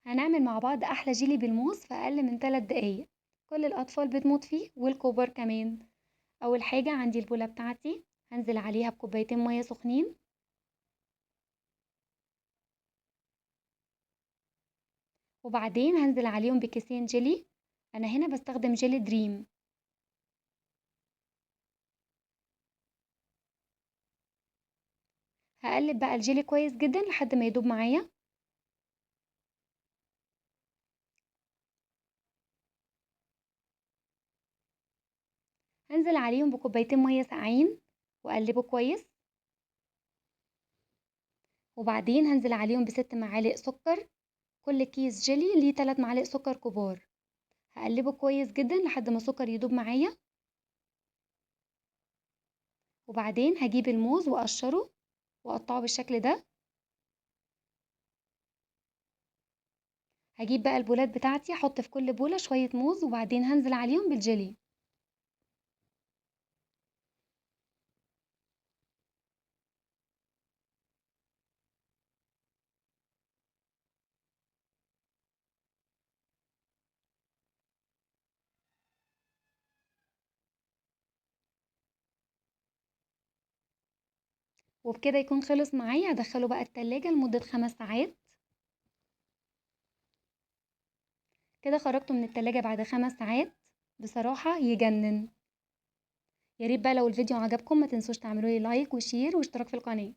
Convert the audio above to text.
هنعمل مع بعض أحلى جيلي بالموز في أقل من 3 دقايق. كل الأطفال بتموت فيه والكبار كمان. أول حاجة عندي البولة بتاعتي، هنزل عليها بكوبايتين مية سخنين، وبعدين هنزل عليهم بكيسين جيلي. أنا هنا بستخدم جيلي دريم. هقلب بقى الجيلي كويس جدا لحد ما يدوب معايا. هنزل عليهم بكوبايتين مية ساقعين وأقلبه كويس، وبعدين هنزل عليهم ب6 معالق سكر. كل كيس جيلي ليه 3 معالق سكر كبار. هقلبه كويس جدا لحد ما السكر يدوب معايا، وبعدين هجيب الموز واقشره واقطعه بالشكل ده. هجيب بقى البولات بتاعتي، احط في كل بولة شوية موز وبعدين هنزل عليهم بالجيلي. وبكده يكون خلص معايا. هدخله بقى التلاجة لمدة 5 ساعات. كده خرجته من التلاجة بعد 5 ساعات. بصراحة يجنن. ياريت بقى لو الفيديو عجبكم ما تنسوش تعملوا لي لايك وشير واشتراك في القناة.